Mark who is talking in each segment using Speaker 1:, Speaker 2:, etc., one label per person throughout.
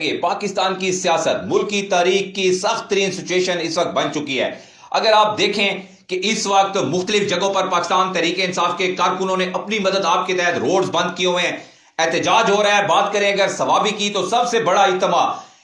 Speaker 1: पाकिस्तान की सियासत, मुल्क की तारीख की सख्त तरीन सिचुएशन इस वक्त बन चुकी है। अगर आप देखें कि इस वक्त मुख्तलिफ जगहों पर पाकिस्तान तहरीक इंसाफ के कारकुनों ने अपनी मदद आपके तहत रोड्स बंद किए हुए हैं, एहतजाज हो रहा है। बात करें अगर सवाबी की तो सबसे बड़ा इज्तिमा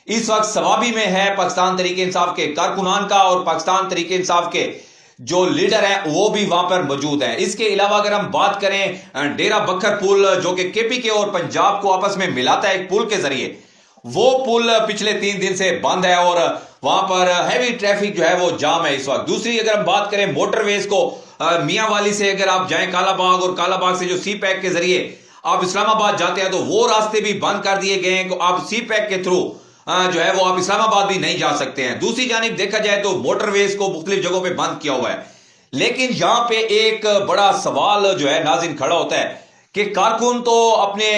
Speaker 1: इस वक्त सवाबी में है पाकिस्तान तहरीक इंसाफ के कारकुनान का, और पाकिस्तान तहरीक इंसाफ के जो लीडर हैं वो भी वहां पर मौजूद हैं। इसके अलावा अगर हम बात करें डेरा बकर पुल जो कि केपीके और पंजाब को आपस में मिलाता है एक पुल के जरिए, वो पुल पिछले 3 दिन से बंद है और वहां पर हैवी ट्रैफिक जो है वो जाम है इस वक्त। दूसरी अगर हम बात करें मोटरवेज को, मियां वाली से अगर आप जाएं कालाबाग, और कालाबाग से जो सी पैक के जरिए आप इस्लामाबाद जाते हैं तो वो रास्ते भी बंद कर दिए गए हैं। आप सी पैक के थ्रू जो है वो आप इस्लामाबाद भी नहीं जा सकते हैं। दूसरी जानिब देखा जाए तो मोटरवेज को मुख्तलिफ जगहों पर बंद किया हुआ है। लेकिन यहां पे एक बड़ा सवाल जो है नाज़रीन खड़ा होता है कि कारकुन तो अपने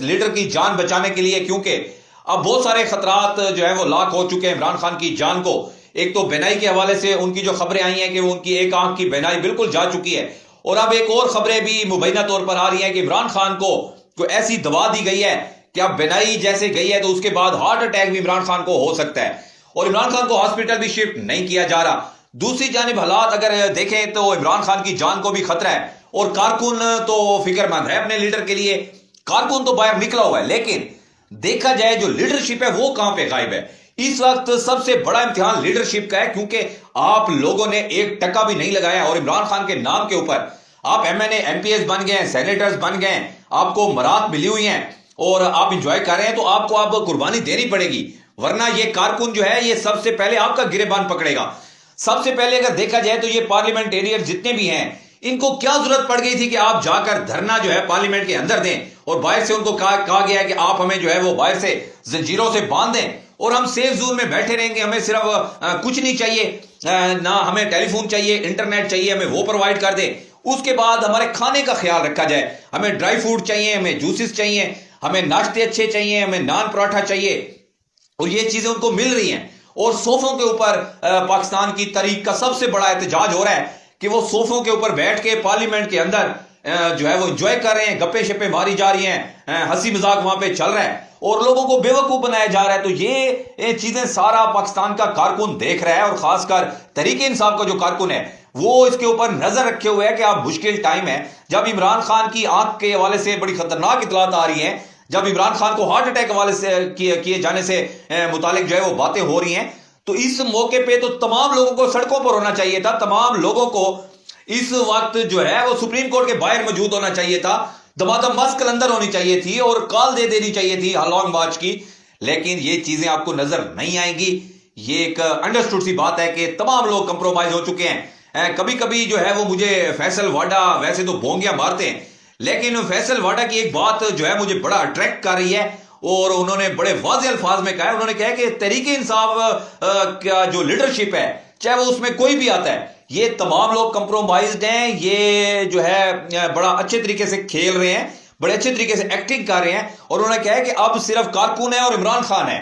Speaker 1: लीडर की जान बचाने के लिए, क्योंकि अब बहुत सारे खतरात जो है वो लाक हो चुके हैं इमरान खान की जान को। एक तो बेनाई के हवाले से उनकी जो खबरें आई हैं कि उनकी एक आंख की बेनाई बिल्कुल जा चुकी है, और अब एक और खबरें भी मुबैना तौर पर आ रही हैं कि इमरान खान को कोई ऐसी दवा दी गई है कि अब बेनाई जैसे गई है तो उसके बाद हार्ट अटैक भी इमरान खान को हो सकता है, और इमरान खान को हॉस्पिटल भी शिफ्ट नहीं किया जा रहा। दूसरी जानिब हालात अगर देखें तो इमरान खान की जान को भी खतरा है, और कारकुन तो फिक्रमंद है अपने लीडर के लिए। कारकुन तो बाहर निकला हुआ है, लेकिन देखा जाए जो लीडरशिप है वो कहां पे गायब है। इस वक्त सबसे बड़ा इम्तिहान लीडरशिप का है, क्योंकि आप लोगों ने 1 टका भी नहीं लगाया, और इमरान खान के नाम के ऊपर आप एमएनए एमपीएस बन गए हैं, सेनेटर्स बन गए हैं, आपको मरात मिली हुई हैं और आप इंजॉय कर रहे हैं, तो आपको अब कुर्बानी देनी पड़ेगी, वरना ये कारकुन जो है ये सबसे पहले आपका गिरेबान पकड़ेगा। सबसे पहले अगर देखा जाए तो ये पार्लियामेंटेरियन जितने भी हैं, इनको क्या जरूरत पड़ गई थी कि आप जाकर धरना जो है पार्लियामेंट के अंदर दें, और बाहर से उनको कहा गया है कि आप हमें जो है वो बाहर से जंजीरों से बांध दें और हम सेफ जोन में बैठे रहेंगे, हमें सिर्फ कुछ नहीं चाहिए, ना हमें टेलीफोन चाहिए, इंटरनेट चाहिए, हमें वो प्रोवाइड कर दें। उसके बाद हमारे खाने का ख्याल रखा जाए, हमें ड्राई फ्रूट चाहिए, हमें जूसेस चाहिए, हमें नाश्ते अच्छे चाहिए, हमें नान पराठा चाहिए, और ये चीजें उनको मिल रही हैं। और सोफों के ऊपर पाकिस्तान की तारीख का सबसे बड़ा एहतजाज हो रहा है कि वो सोफों के ऊपर बैठ के पार्लियामेंट के अंदर जो है वो एंजॉय कर रहे हैं, गप्पे शप्पे मारी जा रही हैं, हंसी मजाक वहां पे चल रहा है और लोगों को बेवकूफ बनाया जा रहा है। तो ये चीजें सारा पाकिस्तान का कारकुन देख रहा है, और खासकर तहरीक इंसाफ का जो कारकुन है वो इसके ऊपर नजर रखे हुए है कि आप मुश्किल टाइम है, जब इमरान खान की आंख के हवाले से बड़ी खतरनाक इतलात आ रही है, जब इमरान खान को हार्ट अटैक हवाले से किए जाने से मुतालिक जो है वो बातें हो रही हैं, तो इस मौके पे तो तमाम लोगों को सड़कों पर होना चाहिए था, तमाम लोगों को इस वक्त जो है वो सुप्रीम कोर्ट के बाहर मौजूद होना चाहिए था, दमादम मस्क अंदर होनी चाहिए थी और कॉल दे देनी चाहिए थी लॉन्ग मार्च की। लेकिन ये चीजें आपको नजर नहीं आएंगी। ये एक अंडरस्टूड सी बात है कि तमाम लोग कंप्रोमाइज हो चुके हैं। कभी कभी जो है वो मुझे फैसल वाडा वैसे तो भोंगियां मारते हैं, लेकिन फैसल वाडा की एक बात जो है मुझे बड़ा अट्रैक्ट कर रही है, और उन्होंने बड़े वाज़ेह अल्फाज में कहा है। उन्होंने कहा कि तहरीक इंसाफ का जो लीडरशिप है, चाहे वो उसमें कोई भी आता है, ये तमाम लोग कंप्रोमाइज्ड हैं, ये जो है बड़ा अच्छे तरीके से खेल रहे हैं, बड़े अच्छे तरीके से एक्टिंग कर रहे हैं। और उन्होंने कहा कि अब सिर्फ कारकुन है और इमरान खान है,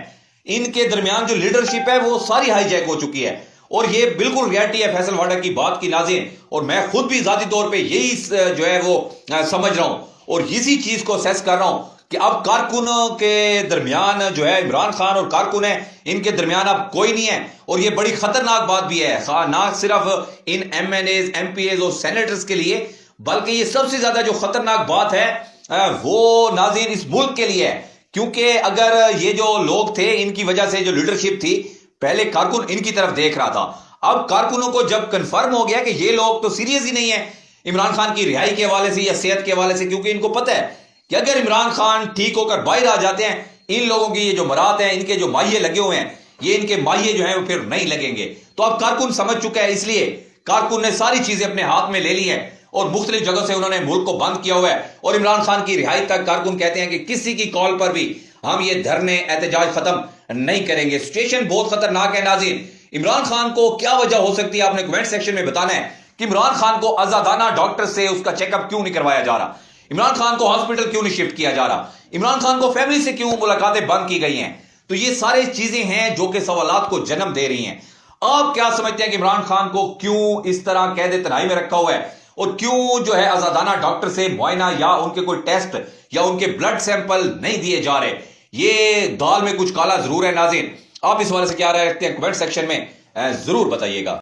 Speaker 1: इनके दरमियान जो लीडरशिप है वो सारी हाईजैक हो चुकी है। और ये बिल्कुल रियलिटी है फैसल वाडा की बात की नाज़रीन, और मैं खुद भी जाती तौर पर यही जो है वो समझ रहा हूं और इसी चीज को असेस कर रहा हूं कि अब कारकुनों के दरमियान जो है इमरान खान और कारकुन है, इनके दरमियान अब कोई नहीं है। और ये बड़ी खतरनाक बात भी है, ना सिर्फ इन एमएनएज एमपीएज और सेनेटर्स के लिए, बल्कि ये सबसे ज्यादा जो खतरनाक बात है वो नाज़रीन इस मुल्क के लिए है। क्योंकि अगर ये जो लोग थे, इनकी वजह से जो लीडरशिप थी, पहले कारकुन इनकी तरफ देख रहा था, अब कारकुनों को जब कंफर्म हो गया कि ये लोग तो सीरियस ही नहीं है इमरान खान की रिहाई के हवाले से या सेहत के हवाले से, क्योंकि इनको पता है कि अगर इमरान खान ठीक होकर बाहर आ जाते हैं, इन लोगों की ये जो मरात हैं, इनके जो माहिए लगे हुए हैं, ये इनके माहिए जो हैं वो फिर नहीं लगेंगे। तो अब कारकुन समझ चुका है, इसलिए कारकुन ने सारी चीजें अपने हाथ में ले ली हैं और मुख्तलिफ जगह से उन्होंने मुल्क को बंद किया हुआ है। और इमरान खान की रिहाई तक कारकुन कहते हैं कि किसी की कॉल पर भी हम ये धरने एहतजाज खत्म नहीं करेंगे। सिचुएशन बहुत खतरनाक है नाज़रीन। इमरान खान को क्या वजह हो सकती है, आपने कमेंट सेक्शन में बताना है कि इमरान खान को आजादाना डॉक्टर से उसका चेकअप क्यों नहीं करवाया जा रहा, इमरान खान को हॉस्पिटल क्यों नहीं शिफ्ट किया जा रहा, इमरान खान को फैमिली से क्यों मुलाकातें बंद की गई हैं। तो ये सारी चीजें हैं जो कि सवालात को जन्म दे रही हैं। आप क्या समझते हैं कि इमरान खान को क्यों इस तरह कैद तनाई में रखा हुआ है, और क्यों जो है आजादाना डॉक्टर से मुआयना या उनके कोई टेस्ट या उनके ब्लड सैंपल नहीं दिए जा रहे? ये दाल में कुछ काला जरूर है। नाज़रीन, आप इस वाले से क्या राय रखते हैं, कमेंट सेक्शन में जरूर बताइएगा।